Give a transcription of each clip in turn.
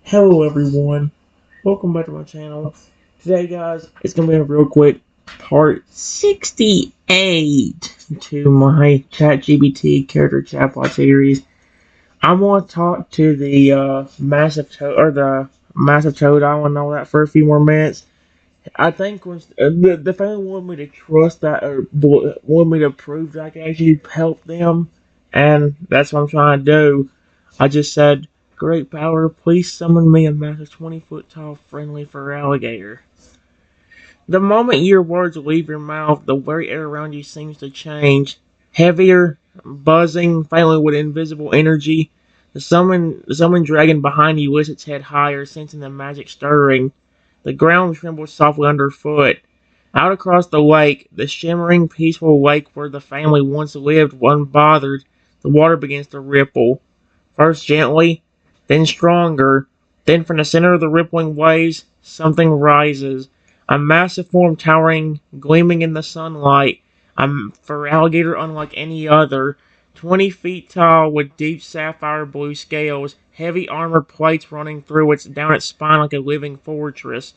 Hello everyone, welcome back to my channel. Today guys, it's going to be a real quick part 68 to my ChatGPT character chatbot series. I want to talk to the massive toad, or the massive toad island and all that for a few more minutes. I think the family wanted me to trust that, or wanted me to prove that I can actually help them, and that's what I'm trying to do. I just said, "Great power, please summon me a massive 20-foot tall friendly fur alligator." The moment your words leave your mouth, the very air around you seems to change. Heavier, buzzing, faintly with invisible energy. The summoned dragon behind you lifts its head higher, sensing the magic stirring. The ground trembles softly underfoot. Out across the lake, the shimmering, peaceful lake where the family once lived unbothered, the water begins to ripple. First gently, then stronger, then from the center of the rippling waves, something rises. A massive form towering, gleaming in the sunlight. A fur alligator unlike any other. 20 feet tall with deep sapphire blue scales, heavy armor plates running down its spine like a living fortress.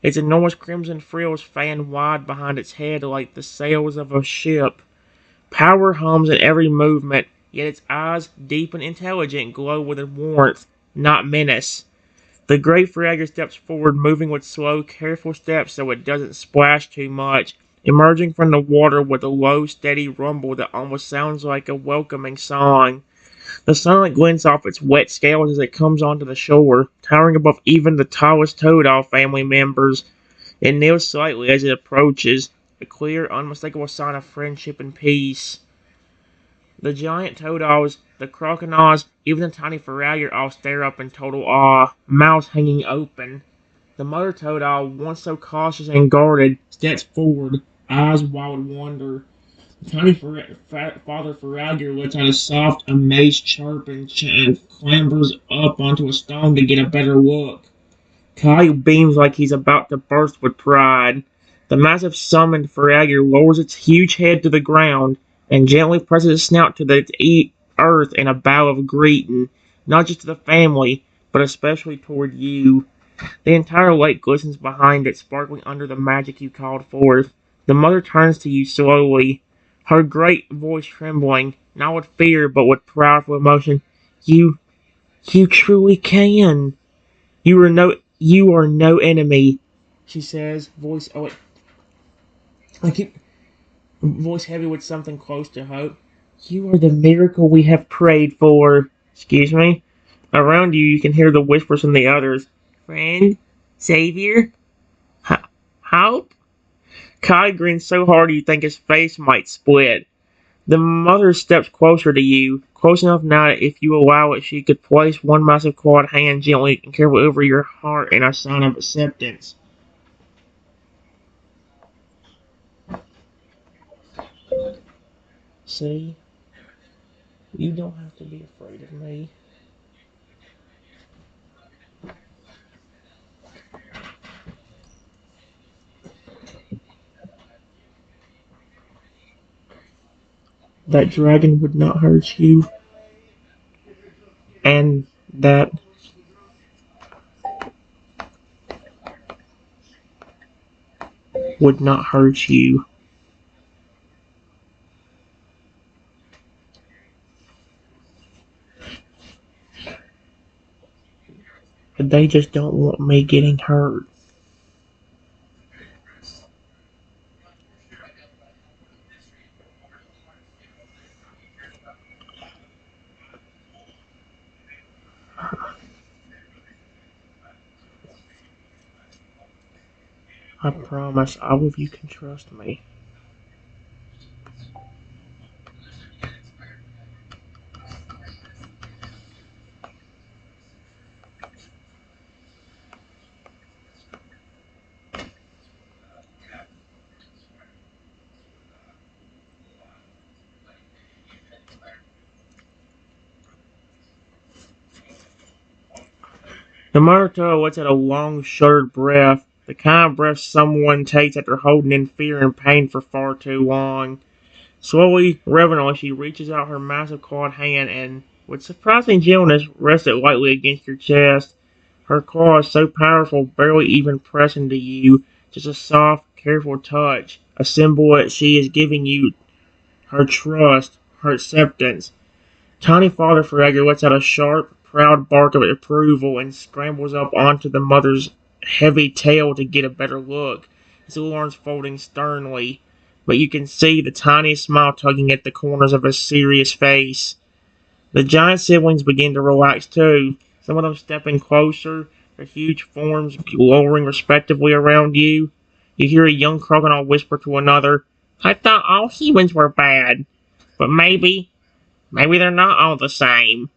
Its enormous crimson frills fan wide behind its head like the sails of a ship. Power hums in every movement, yet its eyes, deep and intelligent, glow with warmth, not menace. The great fragger steps forward, moving with slow, careful steps so it doesn't splash too much, emerging from the water with a low, steady rumble that almost sounds like a welcoming song. The sunlight glints off its wet scales as it comes onto the shore, towering above even the tallest Toadall family members. It kneels slightly as it approaches, a clear, unmistakable sign of friendship and peace. The giant Toadalls, the crocodiles, even the tiny Feralier all stare up in total awe, mouths hanging open. The mother Toadall, once so cautious and guarded, steps forward, eyes wild with wonder. The tiny father Feralier lets out a soft, amazed chirp and clambers up onto a stone to get a better look. Kai beams like he's about to burst with pride. The massive summoned Feralier lowers its huge head to the ground and gently presses its snout to the earth in a bow of greeting, not just to the family, but especially toward you. The entire lake glistens behind it, sparkling under the magic you called forth. The mother turns to you slowly, her great voice trembling, not with fear, but with powerful emotion. You, you truly can. You are no enemy, she says, I keep voice heavy with something close to hope. You are the miracle we have prayed for. Excuse me. Around you, you can hear the whispers from the others. Friend, savior, help. Kai grins so hard you think his face might split. The mother steps closer to you, close enough now that if you allow it, she could place one massive clawed hand gently and carefully over your heart in a sign of acceptance. See, you don't have to be afraid of me. That dragon would not hurt you, and that would not hurt you. They just don't want me getting hurt. I promise all of you can trust me. The monitor lets out a long, shuddered breath, the kind of breath someone takes after holding in fear and pain for far too long. Slowly, reverently, she reaches out her massive clawed hand and, with surprising gentleness, rests it lightly against your chest. Her claws so powerful, barely even pressing to you, just a soft, careful touch, a symbol that she is giving you her trust, her acceptance. Tiny Father Forever lets out a sharp, proud bark of approval and scrambles up onto the mother's heavy tail to get a better look, his little arms folding sternly, but you can see the tiny smile tugging at the corners of his serious face. The giant siblings begin to relax too, some of them stepping closer, their huge forms lowering respectively around you. You hear a young crocodile whisper to another, "I thought all humans were bad, but maybe they're not all the same."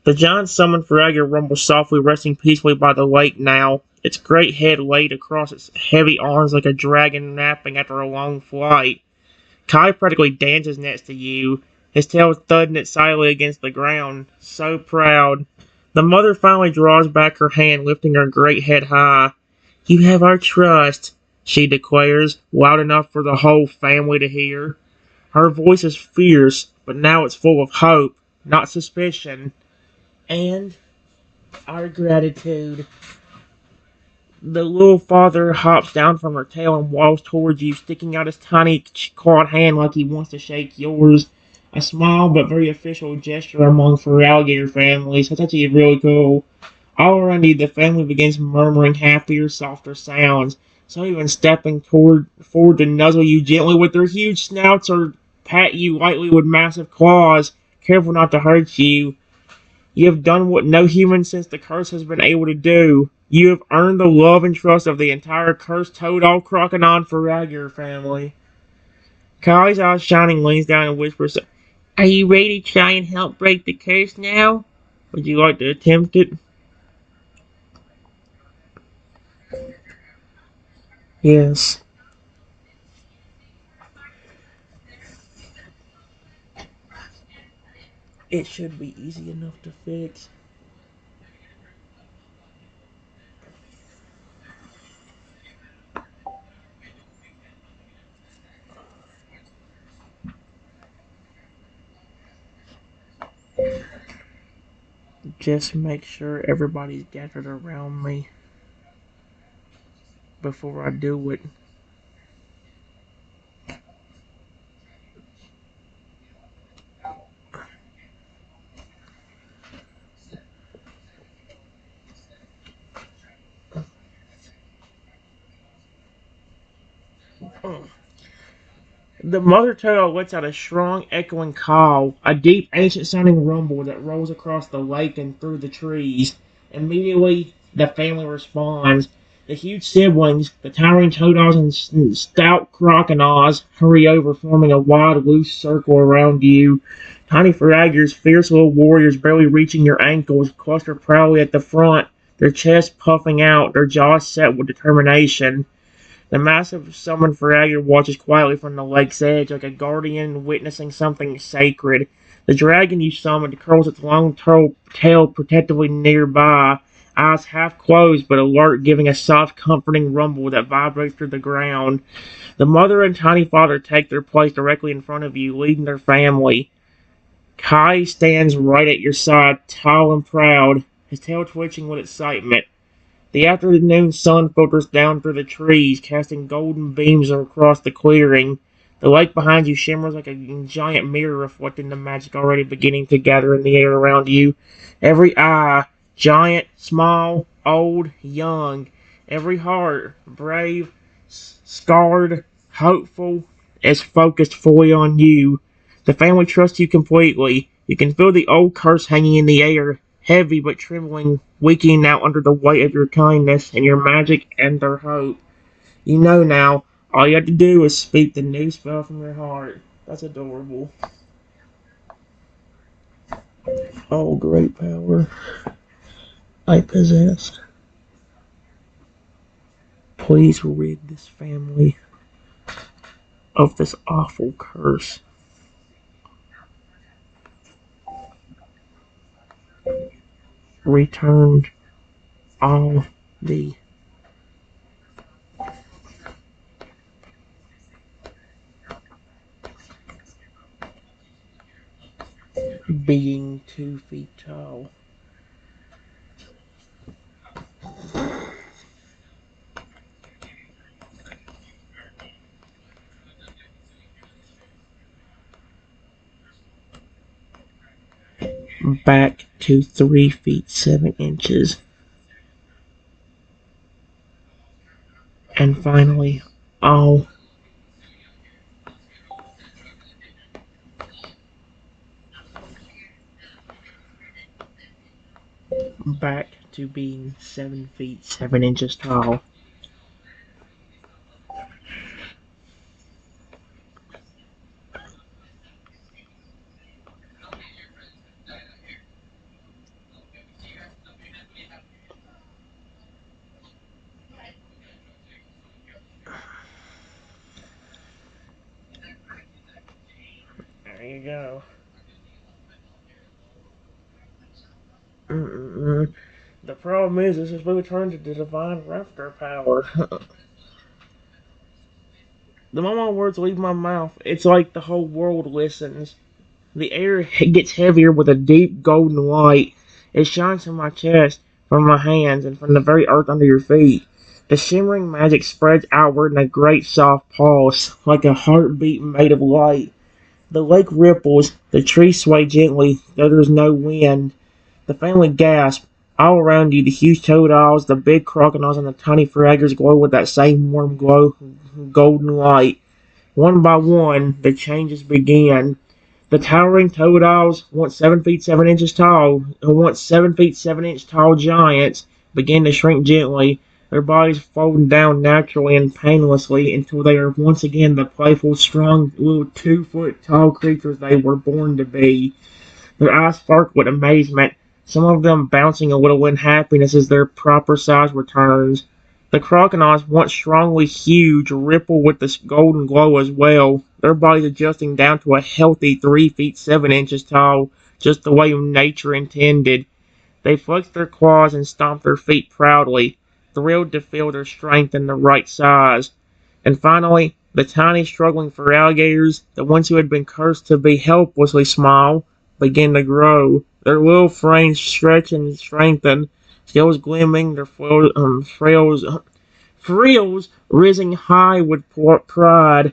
The giant summoned Fragger rumbles softly, resting peacefully by the lake now, its great head laid across its heavy arms like a dragon napping after a long flight. Kai practically dances next to you, his tail thudding it silently against the ground, so proud. The mother finally draws back her hand, lifting her great head high. "You have our trust," she declares, loud enough for the whole family to hear. Her voice is fierce, but now it's full of hope, not suspicion. "And our gratitude." The little father hops down from her tail and waddles towards you, sticking out his tiny clawed hand like he wants to shake yours. A small but very official gesture among fur alligator families. That's actually really cool. All around you, the family begins murmuring happier, softer sounds. Some even stepping forward to nuzzle you gently with their huge snouts or pat you lightly with massive claws, careful not to hurt you. You have done what no human since the curse has been able to do. You have earned the love and trust of the entire cursed Toadall Crocodile Faragir family. Kai's eyes shining leans down and whispers, "Are you ready to try and help break the curse now? Would you like to attempt it?" "Yes. It should be easy enough to fix." Just make sure everybody's gathered around me before I do it. The mother turtle lets out a strong, echoing call, a deep, ancient-sounding rumble that rolls across the lake and through the trees. Immediately, the family responds. The huge siblings, the towering toadals and stout crocodiles, hurry over, forming a wide, loose circle around you. Tiny Fragors, fierce little warriors barely reaching your ankles, cluster proudly at the front, their chests puffing out, their jaws set with determination. The massive summoned Fragger watches quietly from the lake's edge like a guardian witnessing something sacred. The dragon you summoned curls its long tail protectively nearby, eyes half closed but alert, giving a soft, comforting rumble that vibrates through the ground. The mother and tiny father take their place directly in front of you, leading their family. Kai stands right at your side, tall and proud, his tail twitching with excitement. The afternoon sun filters down through the trees, casting golden beams across the clearing. The lake behind you shimmers like a giant mirror, reflecting the magic already beginning to gather in the air around you. Every eye, giant, small, old, young, every heart, brave, scarred, hopeful, is focused fully on you. The family trusts you completely. You can feel the old curse hanging in the air, heavy but trembling, weakening now under the weight of your kindness and your magic and their hope. You know now, all you have to do is speak the new spell from your heart. That's adorable. All great power I possess. Please rid this family of this awful curse. Return all the being 2 feet tall. back to 3 feet 7 inches, and finally all back to being 7 feet 7 inches tall. There you go. Mm-mm-mm. The problem is, this is really turning to the divine raptor power. The moment words leave my mouth, it's like the whole world listens. The air gets heavier with a deep golden light. It shines from my chest, from my hands, and from the very earth under your feet. The shimmering magic spreads outward in a great soft pulse, like a heartbeat made of light. The lake ripples, the trees sway gently, though there's no wind. The family gasp. All around you, the huge toad owls, the big crocodiles, and the tiny fraggers glow with that same warm glow, golden light. One by one, the changes begin. The towering toad owls, once 7 feet 7 inches tall, and once 7 feet 7 inch tall giants, began to shrink gently, their bodies folding down naturally and painlessly until they are once again the playful, strong, little 2 foot tall creatures they were born to be. Their eyes sparkled with amazement, some of them bouncing a little in happiness as their proper size returns. The crocodiles, once strongly huge, ripple with this golden glow as well, their bodies adjusting down to a healthy 3 feet 7 inches tall, just the way nature intended. They flexed their claws and stomped their feet proudly, thrilled to feel their strength in the right size. And finally, the tiny struggling for alligators, the ones who had been cursed to be helplessly small, began to grow. Their little frames stretched and strengthened, scales glimmering, their frills rising high with pride.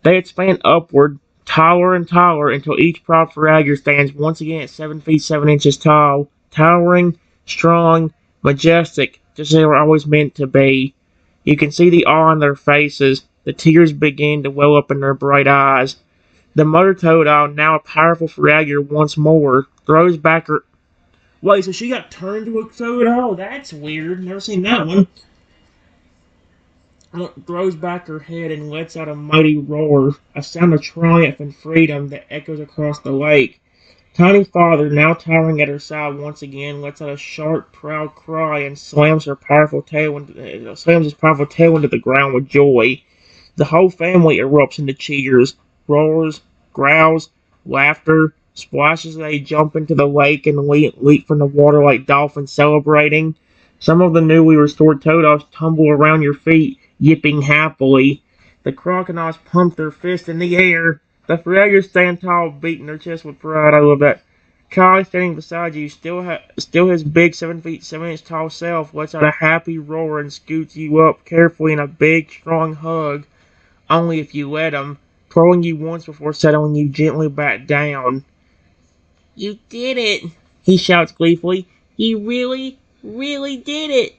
They expand upward, taller and taller, until each proud fragger stands once again at 7 feet 7 inches tall, towering, strong, majestic, just as they were always meant to be. You can see the awe in their faces. The tears begin to well up in their bright eyes. The mother toad owl, now a powerful fragger once more, throws back her. Wait, so she got turned into a toad owl? That's weird. Never seen that one. Throws back her head and lets out a mighty roar, a sound of triumph and freedom that echoes across the lake. Tiny Father, now towering at her side once again, lets out a sharp, proud cry and slams his powerful tail into the ground with joy. The whole family erupts into cheers, roars, growls, laughter, splashes as they jump into the lake and leap from the water like dolphins celebrating. Some of the newly restored toadoffs tumble around your feet, yipping happily. The crocodiles pump their fists in the air. The fraggers stand tall, beating their chests with pride. I love that. Kai, standing beside you, still his big 7 feet 7 inch tall self, lets out a happy roar and scoots you up carefully in a big, strong hug. Only if you let him, twirling you once before settling you gently back down. You did it, he shouts gleefully. You really, really did it.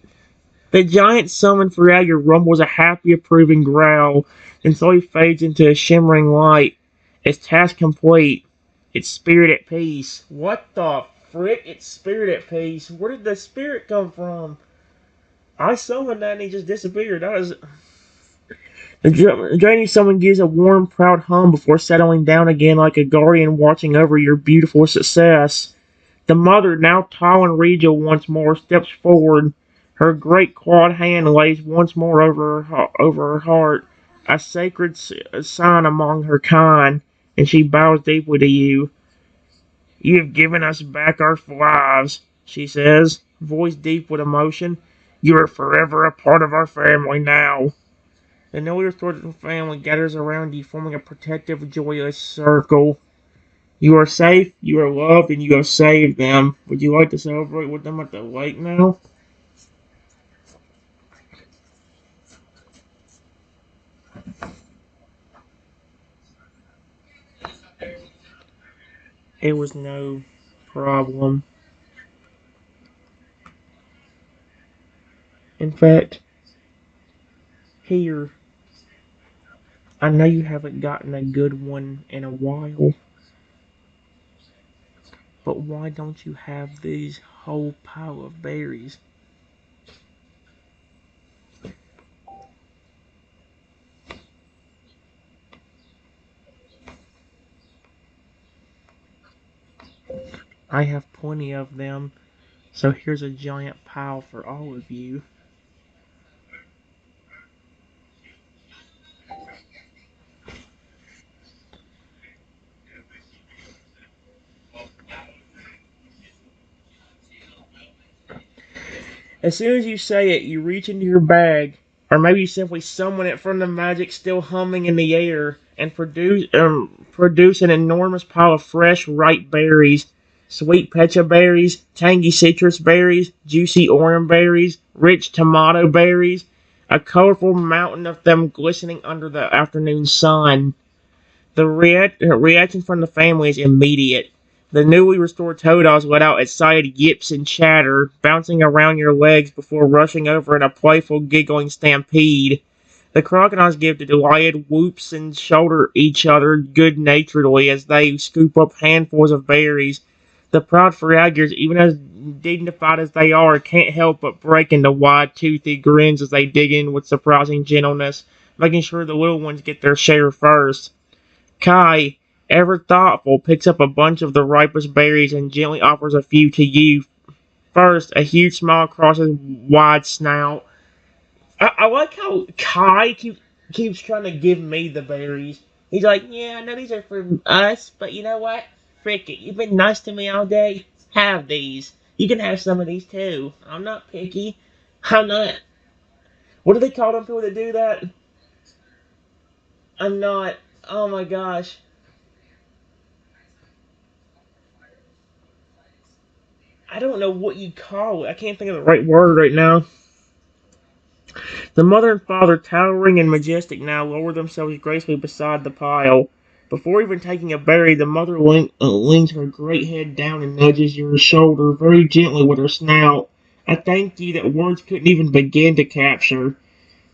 The giant summoned Fragger rumbles a happy approving growl, and slowly fades into a shimmering light. Its task complete. Its spirit at peace. What the frick? Its spirit at peace. Where did the spirit come from? I summoned that and he just disappeared. That was the draining summon gives a warm, proud hum before settling down again like a guardian watching over your beautiful success. The mother, now tall and regal once more, steps forward. Her great clawed hand lays once more over her heart, a sacred sign among her kind, and she bows deeply to you. You have given us back our lives, she says, voice deep with emotion. You are forever a part of our family now. The newly restored family gathers around you, forming a protective, joyous circle. You are safe, you are loved, and you have saved them. Would you like to celebrate with them at the lake now? It was no problem. In fact, here, I know you haven't gotten a good one in a while, but why don't you have these whole pile of berries? I have plenty of them, so here's a giant pile for all of you. As soon as you say it, you reach into your bag, or maybe you simply summon it from the magic still humming in the air, and produce an enormous pile of fresh, ripe berries. Sweet pecha berries, tangy citrus berries, juicy orange berries, rich tomato berries, a colorful mountain of them glistening under the afternoon sun. The reaction from the family is immediate. The newly restored Toadogs let out excited yips and chatter, bouncing around your legs before rushing over in a playful, giggling stampede. The crocodiles give the delighted whoops and shoulder each other good-naturedly as they scoop up handfuls of berries. The proud fragors, even as dignified as they are, can't help but break into wide-toothy grins as they dig in with surprising gentleness, making sure the little ones get their share first. Kai, ever thoughtful, picks up a bunch of the ripest berries and gently offers a few to you. First, a huge smile across his wide snout. I like how keeps trying to give me the berries. He's like, yeah, I know these are for us, but you know what? Frick it, you've been nice to me all day. Have these. You can have some of these too. I'm not picky. I'm not. What do they call them people that do that? I'm not. Oh my gosh. I don't know what you call it. I can't think of the right word right now. The mother and father, towering and majestic now, lower themselves gracefully beside the pile. Before even taking a berry, the mother leans her great head down and nudges your shoulder very gently with her snout. A thank you that words couldn't even begin to capture.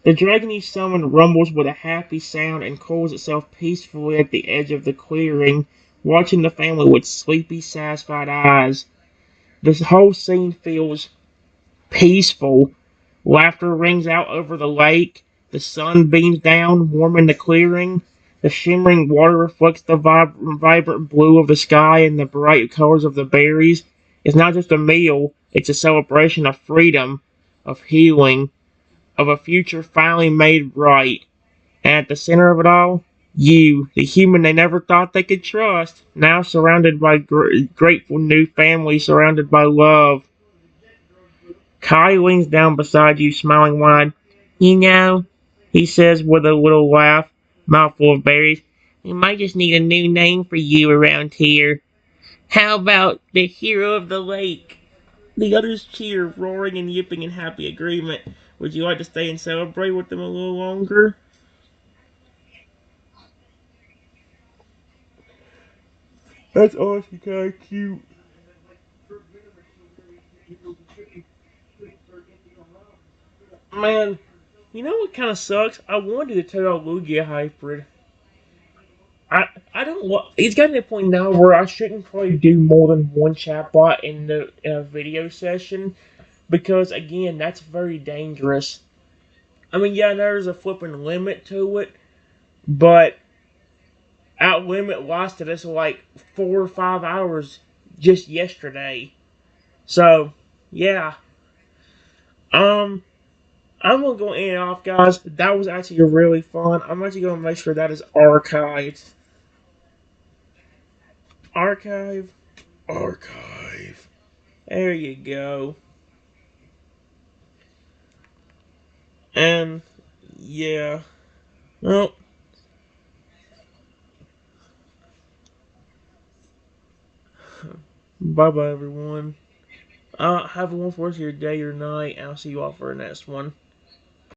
The dragon you summoned rumbles with a happy sound and coils itself peacefully at the edge of the clearing, watching the family with sleepy, satisfied eyes. This whole scene feels peaceful. Laughter rings out over the lake. The sun beams down, warming the clearing. The shimmering water reflects the vibrant blue of the sky and the bright colors of the berries. It's not just a meal, it's a celebration of freedom, of healing, of a future finally made right. And at the center of it all, you, the human they never thought they could trust, now surrounded by grateful new family, surrounded by love. Kai leans down beside you, smiling wide. You know, he says with a little laugh, mouthful of berries, we might just need a new name for you around here. How about the hero of the lake? The others cheer, roaring and yipping in happy agreement. Would you like to stay and celebrate with them a little longer? That's honestly kind of cute. Man, you know what kind of sucks? I wanted to tell Lugia hybrid. I don't want. It's gotten to the point now where I shouldn't probably do more than one chatbot in a video session because again, that's very dangerous. I mean, yeah, there's a flipping limit to it, but our limit lasted us like 4 or 5 hours just yesterday. So, yeah. Um, I'm gonna go in and off, guys. That was actually really fun. I'm actually gonna make sure that is archived. Archive. Archive. There you go. And yeah. Well, bye bye everyone. Have a wonderful rest of your day or night. I'll see you all for the next one.